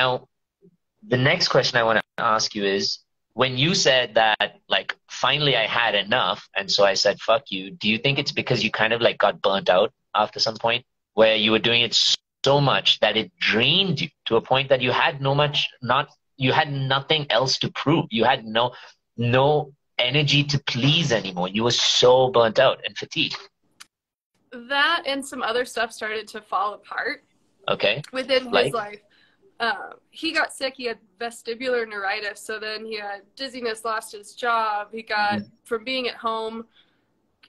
Now, the next question I want to ask you is, when you said that, like, finally I had enough, and so I said, fuck you, do you think it's because you kind of like got burnt out after some point where you were doing it so much that it drained you to a point that you had you had nothing else to prove. You had no energy to please anymore. You were so burnt out and fatigued. That and some other stuff started to fall apart. Okay. Within his life. He got sick. He had vestibular neuritis. So then he had dizziness, lost his job. He got, from being at home,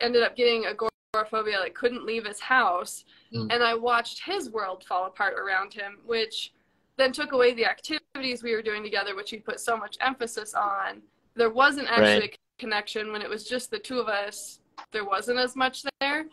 ended up getting agoraphobia, like couldn't leave his house. And I watched his world fall apart around him, which then took away the activities we were doing together, which he put so much emphasis on. There wasn't actually a connection. When it was just the two of us, there wasn't as much there.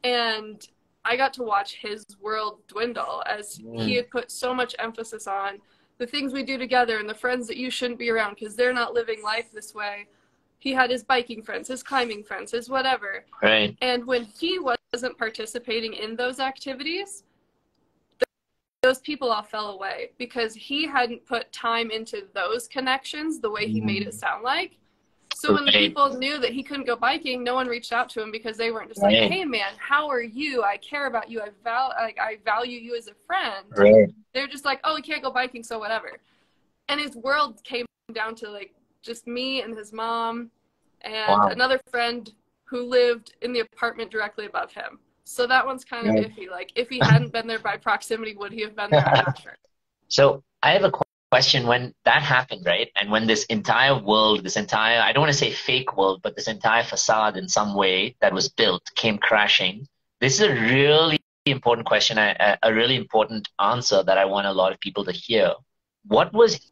And I got to watch his world dwindle as he had put so much emphasis on the things we do together and the friends that you shouldn't be around because they're not living life this way. He had his biking friends, his climbing friends, his whatever. Right. And when he wasn't participating in those activities, those people all fell away because he hadn't put time into those connections the way he made it sound like. So when the people knew that he couldn't go biking, no one reached out to him because they weren't just like, hey, man, how are you? I care about you. I value you as a friend. Right. They're just like, oh, he can't go biking, so whatever. And his world came down to like just me and his mom and another friend who lived in the apartment directly above him. So that one's kind of iffy. Like, if he hadn't been there by proximity, would he have been there? I'm not sure. So I have a question. When that happened, right? And when this entire world, I don't want to say fake world, but this entire facade in some way that was built came crashing. This is a really important question, a really important answer that I want a lot of people to hear. What was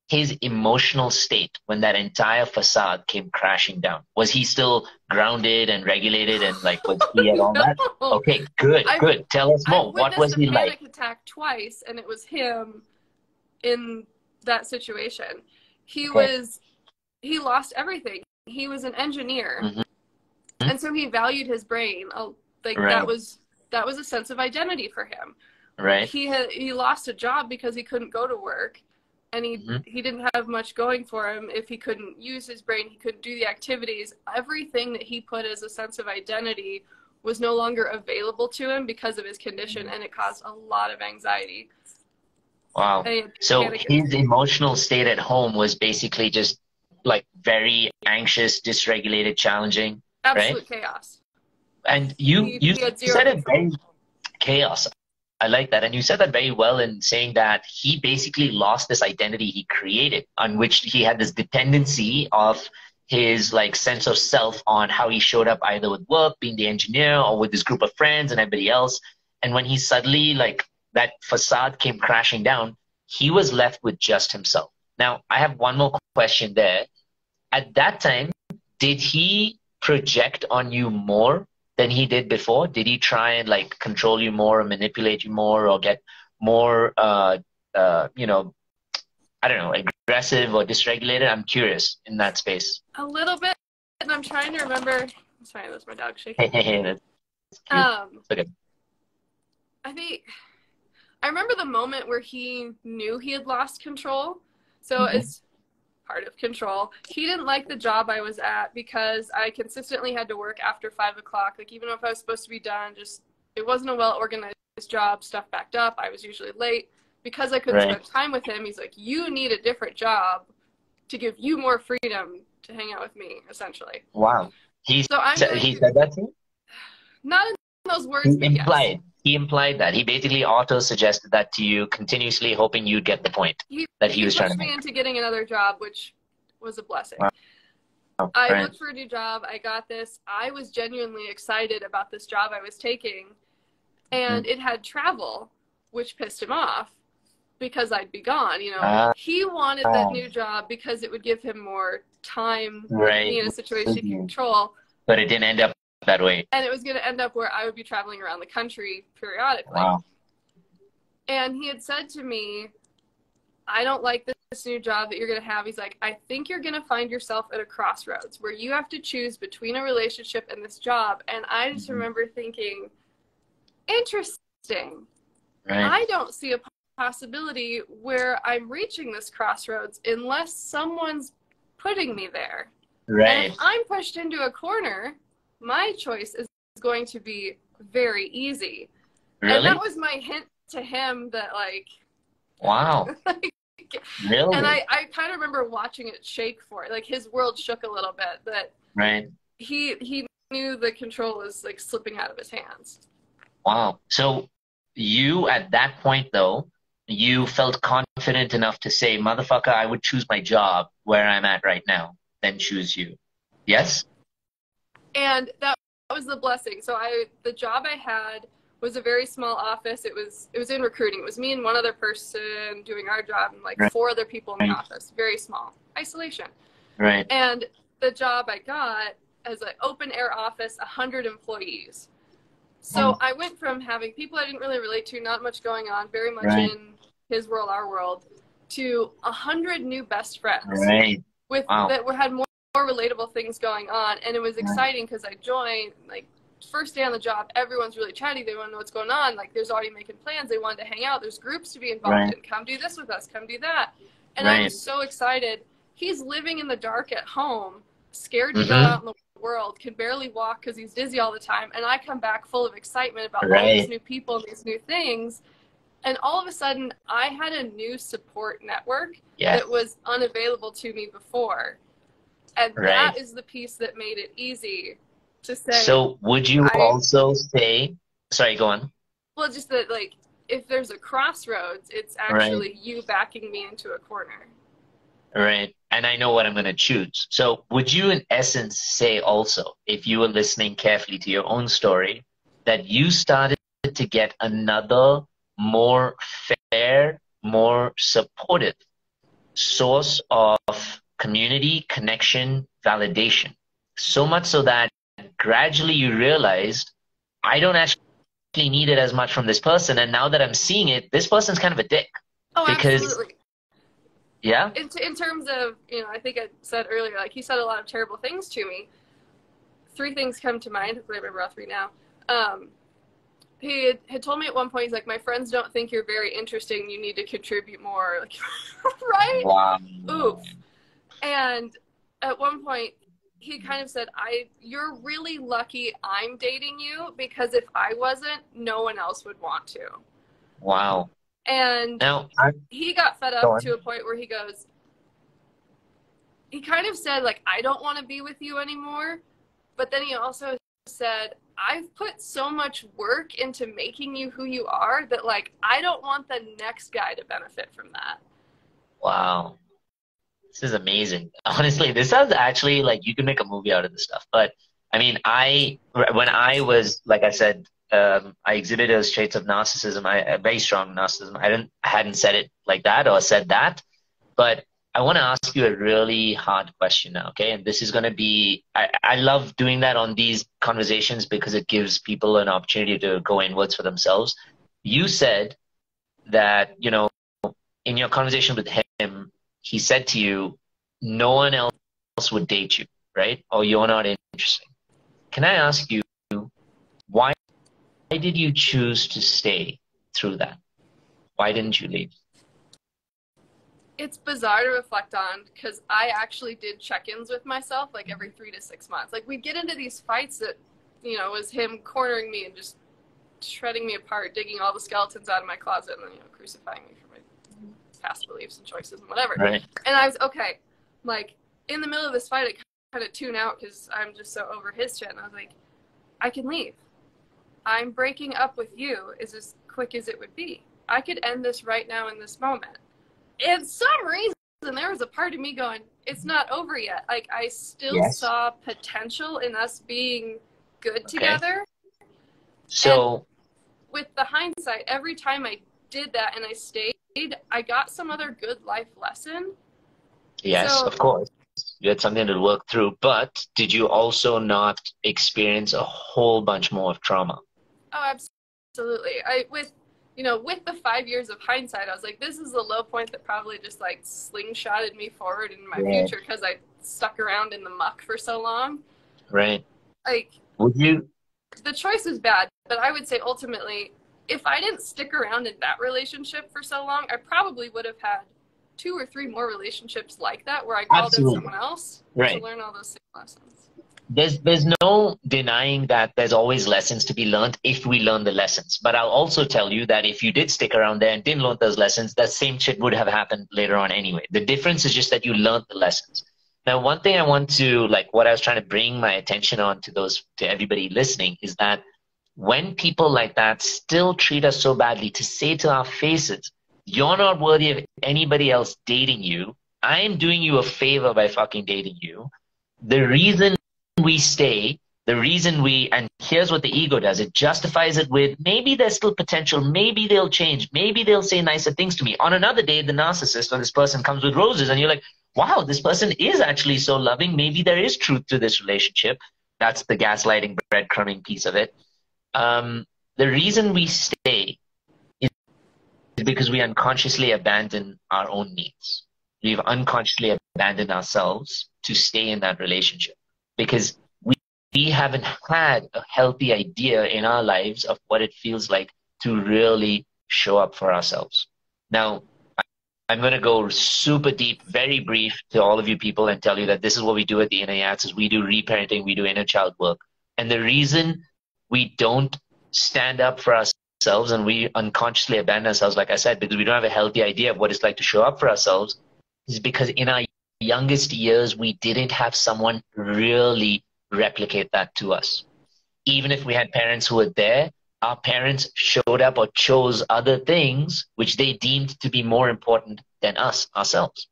his emotional state when that entire facade came crashing down? Was he still grounded and regulated and like was he at all that? Okay, good. Tell us more. What was he like? I witnessed a panic attack twice, and it was him in that situation. He lost everything. He was an engineer, and so he valued his brain. That was a sense of identity for him. Right. He lost a job because he couldn't go to work. And he didn't have much going for him. If he couldn't use his brain, he couldn't do the activities. Everything that he put as a sense of identity was no longer available to him because of his condition, and it caused a lot of anxiety. Wow. So his emotional state at home was basically just like very anxious, dysregulated, challenging. Absolute chaos. And you said it very chaos. I like that. And you said that very well in saying that he basically lost this identity he created on which he had this dependency of his like sense of self on how he showed up either with work, being the engineer, or with this group of friends and everybody else. And when he suddenly like that facade came crashing down, he was left with just himself. Now, I have one more question there. At that time, did he project on you more than he did before? Did he try and like control you more or manipulate you more or get more, you know, I don't know, aggressive or dysregulated? I'm curious in that space. A little bit, and I'm trying to remember. I'm sorry, that's my dog shaking. Okay. I remember the moment where he knew he had lost control. So as part of control, he didn't like the job I was at because I consistently had to work after 5 o'clock. Like, even if I was supposed to be done, it wasn't a well-organized job. Stuff backed up. I was usually late. Because I couldn't spend time with him, he's like, you need a different job to give you more freedom to hang out with me, essentially. Wow. He said that to you? Not in those words, but yes. He implied that. He basically auto-suggested that to you, continuously hoping you'd get the point that he was trying to make. He pushed me into getting another job, which was a blessing. Wow. I looked for a new job. I got this. I was genuinely excited about this job I was taking. And it had travel, which pissed him off because I'd be gone. You know, he wanted that new job because it would give him more time being in a situation he could control. But it didn't end up that way. And it was going to end up where I would be traveling around the country periodically. Wow. And he had said to me, I don't like this new job that you're going to have. He's like, I think you're going to find yourself at a crossroads where you have to choose between a relationship and this job. And I just remember thinking, interesting. I don't see a possibility where I'm reaching this crossroads unless someone's putting me there. Right. And if I'm pushed into a corner, my choice is going to be very easy. Really? And that was my hint to him that, like, wow. like, really? And I kind of remember watching it shake for it. Like, his world shook a little bit, that right. He knew the control was, like, slipping out of his hands. Wow. So you, at that point, though, you felt confident enough to say, motherfucker, I would choose my job where I'm at right now than choose you. Yes? And that was the blessing. So the job I had was a very small office. It was in recruiting. It was me and one other person doing our job, and like right. 4 other people in the office. Very small. Isolation. Right. And the job I got as an open air office, 100 employees. So I went from having people I didn't really relate to, not much going on, very much in his world, our world, to 100 new best friends with that had more relatable things going on. And it was exciting because I joined, like, first day on the job, everyone's really chatty. They want to know what's going on. Like, there's already making plans. They wanted to hang out. There's groups to be involved in. Come do this with us. Come do that. And I was so excited. He's living in the dark at home, scared to go out in the world, can barely walk because he's dizzy all the time. And I come back full of excitement about all these new people and these new things. And all of a sudden, I had a new support network that was unavailable to me before. And that is the piece that made it easy to say. So would you also say, sorry, go on. Well, just that, like, if there's a crossroads, it's actually you backing me into a corner. Right. And I know what I'm going to choose. So would you, in essence, say also, if you were listening carefully to your own story, that you started to get another more fair, more supportive source of community, connection, validation? So much so that gradually you realized, I don't actually need it as much from this person. And now that I'm seeing it, this person's kind of a dick. Oh, because, absolutely. Yeah? In terms of, you know, I think I said earlier, like, he said a lot of terrible things to me. 3 things come to mind. I remember all 3 now. He had told me at one point, he's like, my friends don't think you're very interesting. You need to contribute more. Like, right? Wow. Oof. And at one point, he kind of said, you're really lucky I'm dating you, because if I wasn't, no one else would want to. Wow. And now, he got fed up to a point where he kind of said, like, I don't want to be with you anymore. But then he also said, I've put so much work into making you who you are that, like, I don't want the next guy to benefit from that. Wow. This is amazing. Honestly, this sounds actually like you could make a movie out of this stuff. But I mean, when I was, like I said, I exhibited those traits of narcissism, a very strong narcissism. I hadn't said it like that or said that, but I want to ask you a really hard question now, okay? And this is going to be, I love doing that on these conversations because it gives people an opportunity to go inwards for themselves. You said that, you know, in your conversation with him, he said to you, no one else would date you, right? Or you're not interesting. Can I ask you, why did you choose to stay through that? Why didn't you leave? It's bizarre to reflect on, because I actually did check-ins with myself like every 3 to 6 months. Like, we'd get into these fights that, you know, was him cornering me and just shredding me apart, digging all the skeletons out of my closet, and then, you know, crucifying me for my past beliefs and choices and whatever. Right. And I was, okay, like, in the middle of this fight, I kind of tune out because I'm just so over his shit. And I was like, I can leave. I'm breaking up with you is as quick as it would be. I could end this right now in this moment. And some reason, there was a part of me going, it's not over yet. Like, I still saw potential in us being good together. So, and with the hindsight, every time I did that and I stayed, I got some other good life lesson. Yes, so, of course. You had something to work through, but did you also not experience a whole bunch more of trauma? Oh, absolutely. With the 5 years of hindsight, I was like, this is the low point that probably just, like, slingshotted me forward in my future because I stuck around in the muck for so long. Right. Like, would you? The choice is bad, but I would say ultimately if I didn't stick around in that relationship for so long, I probably would have had 2 or 3 more relationships like that where I called in someone else to learn all those same lessons. There's no denying that there's always lessons to be learned if we learn the lessons. But I'll also tell you that if you did stick around there and didn't learn those lessons, that same shit would have happened later on anyway. The difference is just that you learned the lessons. Now, one thing I want to, like, what I was trying to bring my attention on to everybody listening is that when people like that still treat us so badly, to say to our faces, you're not worthy of anybody else dating you. I am doing you a favor by fucking dating you. The reason we stay, the reason and here's what the ego does. It justifies it with, maybe there's still potential. Maybe they'll change. Maybe they'll say nicer things to me. On another day, the narcissist or this person comes with roses and you're like, wow, this person is actually so loving. Maybe there is truth to this relationship. That's the gaslighting, breadcrumbing piece of it. The reason we stay is because we unconsciously abandon our own needs. We've unconsciously abandoned ourselves to stay in that relationship because we haven't had a healthy idea in our lives of what it feels like to really show up for ourselves. Now, I'm going to go super deep, very brief to all of you people and tell you that this is what we do at the Inner Yats is we do reparenting, we do inner child work. And the reason we don't stand up for ourselves and we unconsciously abandon ourselves, like I said, because we don't have a healthy idea of what it's like to show up for ourselves, is because in our youngest years, we didn't have someone really replicate that to us. Even if we had parents who were there, our parents showed up or chose other things which they deemed to be more important than us, ourselves.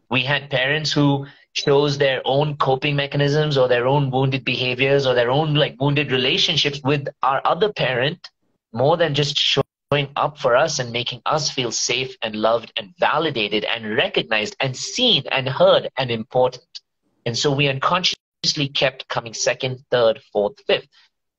We had parents who chose their own coping mechanisms or their own wounded behaviors or their own like wounded relationships with our other parent more than just showing up for us and making us feel safe and loved and validated and recognized and seen and heard and important. And so we unconsciously kept coming second, third, fourth, fifth.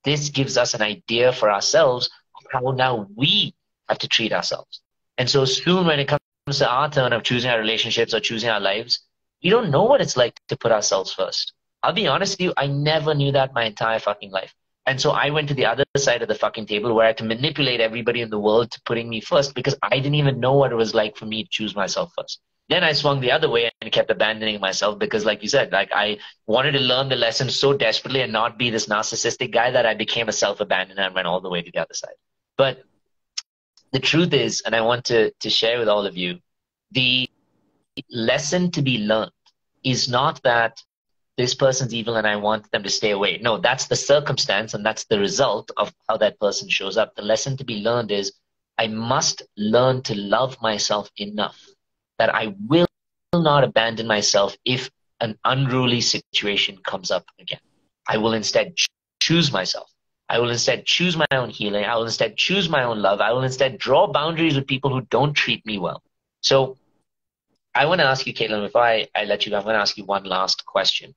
This gives us an idea for ourselves of how now we have to treat ourselves. And so soon when it comes to our turn of choosing our relationships or choosing our lives, we don't know what it's like to put ourselves first. I'll be honest with you, I never knew that my entire fucking life. And so I went to the other side of the fucking table where I had to manipulate everybody in the world to putting me first because I didn't even know what it was like for me to choose myself first. Then I swung the other way and kept abandoning myself because, like you said, like I wanted to learn the lesson so desperately and not be this narcissistic guy that I became a self-abandoner and went all the way to the other side. But the truth is, and I want to share with all of you, the lesson to be learned is not that this person's evil and I want them to stay away. No, that's the circumstance and that's the result of how that person shows up. The lesson to be learned is I must learn to love myself enough that I will not abandon myself if an unruly situation comes up again. I will instead choose myself. I will instead choose my own healing. I will instead choose my own love. I will instead draw boundaries with people who don't treat me well. So I want to ask you, Katelyn, before I let you go, I'm going to ask you one last question.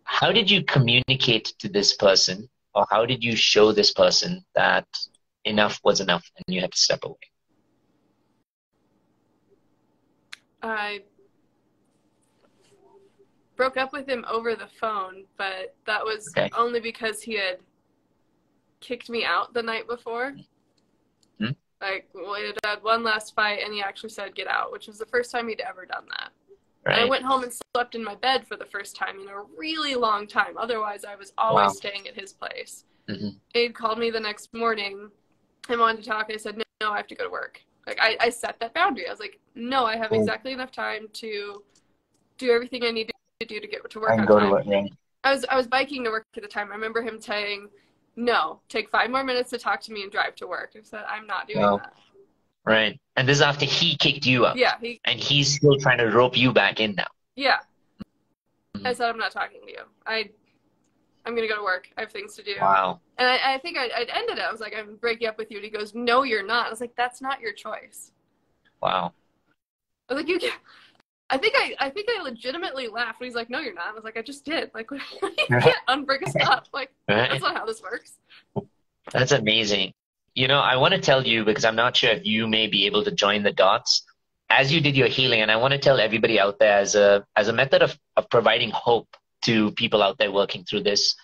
How did you communicate to this person, or how did you show this person that enough was enough and you had to step away? I broke up with him over the phone, but that was only because he had kicked me out the night before. Hmm? Like, we had had one last fight, and he actually said, get out, which was the first time he'd ever done that. Right. And I went home and slept in my bed for the first time in a really long time. Otherwise, I was always staying at his place. Mm-hmm. He'd called me the next morning and wanted to talk. I said, no, I have to go to work. Like, I set that boundary. I was like, no, I have exactly enough time to do everything I need to do to get to work on time. Work, yeah. I was biking to work at the time. I remember him saying, no, take 5 more minutes to talk to me and drive to work. I said, I'm not doing that. Right. And this is after he kicked you out. Yeah. And he's still trying to rope you back in now. Yeah. I said, I'm not talking to you. I'm going to go to work. I have things to do. Wow. And I think I'd ended it. I was like, I'm breaking up with you. And he goes, no, you're not. I was like, that's not your choice. Wow. I was like, you can't. I think I legitimately laughed. And he's like, no, you're not. I was like, I just did. Like, you can't unbreak us up. Like, that's not how this works. That's amazing. You know, I want to tell you, because I'm not sure if you may be able to join the dots, as you did your healing, and I want to tell everybody out there as a method of providing hope to people out there working through this,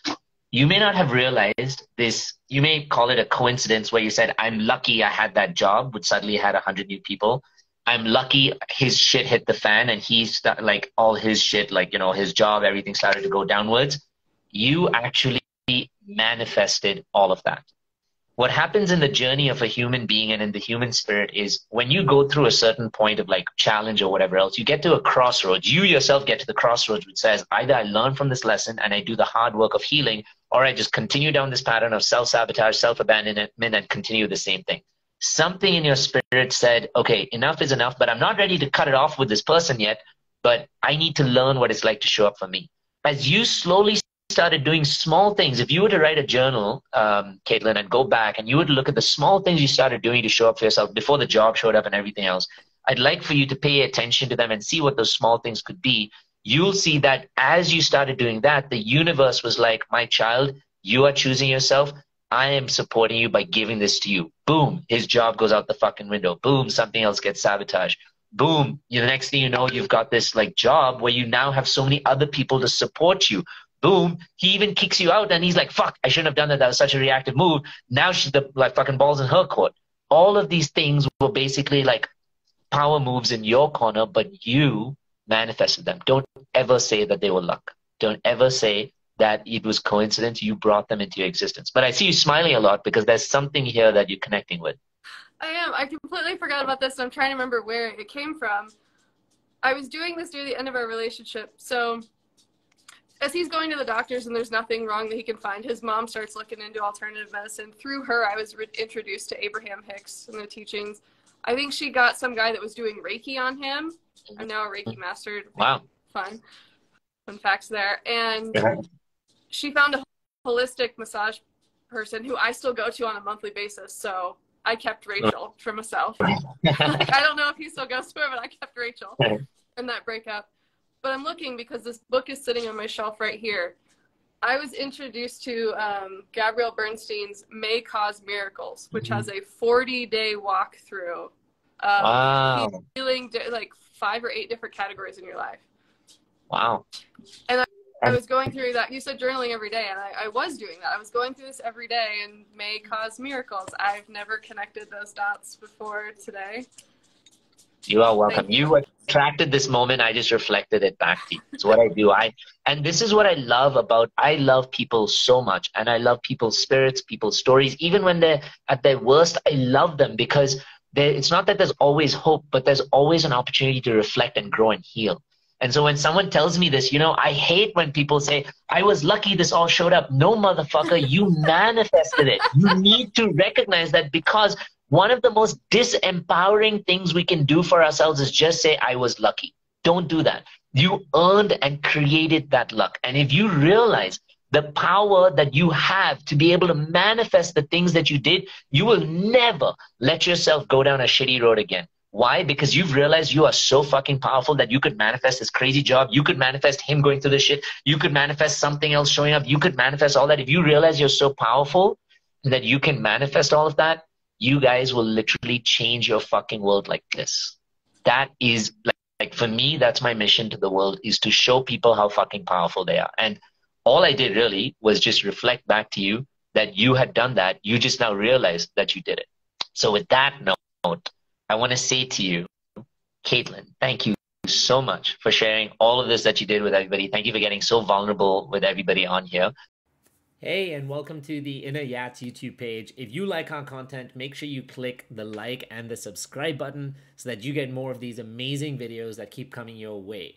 you may not have realized this. You may call it a coincidence where you said, I'm lucky I had that job, which suddenly had 100 new people. I'm lucky his shit hit the fan and like all his shit, like, you know, his job, everything started to go downwards. You actually manifested all of that. What happens in the journey of a human being and in the human spirit is when you go through a certain point of like challenge or whatever else, you get to a crossroads. You yourself get to the crossroads which says either I learn from this lesson and I do the hard work of healing, or I just continue down this pattern of self-sabotage, self-abandonment, and continue the same thing. Something in your spirit said, okay, enough is enough, but I'm not ready to cut it off with this person yet, but I need to learn what it's like to show up for me. As you slowly started doing small things, if you were to write a journal, Katelyn, and go back and you would look at the small things you started doing to show up for yourself before the job showed up and everything else, I'd like for you to pay attention to them and see what those small things could be. You'll see that as you started doing that, the universe was like, my child, you are choosing yourself. I am supporting you by giving this to you. Boom, his job goes out the fucking window. Boom, something else gets sabotaged. Boom, the next thing you know, you've got this like job where you now have so many other people to support you. Boom, he even kicks you out and he's like, fuck, I shouldn't have done that. That was such a reactive move. Now she's the like fucking balls in her court. All of these things were basically like power moves in your corner, but you manifested them. Don't ever say that they were luck. Don't ever say that it was coincidence. You brought them into your existence. But I see you smiling a lot because there's something here that you're connecting with. I am. I completely forgot about this, and I'm trying to remember where it came from. I was doing this near the end of our relationship. So as he's going to the doctors and there's nothing wrong that he can find, his mom starts looking into alternative medicine. Through her, I was introduced to Abraham Hicks and the teachings. I think she got some guy that was doing Reiki on him. I'm now a Reiki master. Wow. Fun facts there. And she found a holistic massage person who I still go to on a monthly basis. So I kept Rachel for myself. Like, I don't know if he still goes to her, but I kept Rachel in that breakup. But I'm looking because this book is sitting on my shelf right here. I was introduced to Gabrielle Bernstein's May Cause Miracles, which has a 40-day walkthrough of healing like 5 or 8 different categories in your life. Wow. And I was going through that. You said journaling every day, and I was doing that. I was going through this every day, and May Cause Miracles. I've never connected those dots before today. You are welcome. You attracted this moment. I just reflected it back to you. It's what I do. And this is what I love about, I love people so much. And I love people's spirits, people's stories. Even when they're at their worst, I love them because it's not that there's always hope, but there's always an opportunity to reflect and grow and heal. And so when someone tells me this, you know, I hate when people say, I was lucky this all showed up. No, motherfucker, you manifested it. You need to recognize that, because one of the most disempowering things we can do for ourselves is just say, I was lucky. Don't do that. You earned and created that luck. And if you realize the power that you have to be able to manifest the things that you did, you will never let yourself go down a shitty road again. Why? Because you've realized you are so fucking powerful that you could manifest this crazy job. You could manifest him going through this shit. You could manifest something else showing up. You could manifest all that. If you realize you're so powerful that you can manifest all of that, you guys will literally change your fucking world like this. That is like for me, that's my mission to the world, is to show people how fucking powerful they are. And all I did really was just reflect back to you that you had done that. You just now realized that you did it. So with that note, I want to say to you, Katelyn, thank you so much for sharing all of this that you did with everybody. Thank you for getting so vulnerable with everybody on here. Hey, and welcome to the Inner Yats YouTube page. If you like our content, make sure you click the like and the subscribe button so that you get more of these amazing videos that keep coming your way.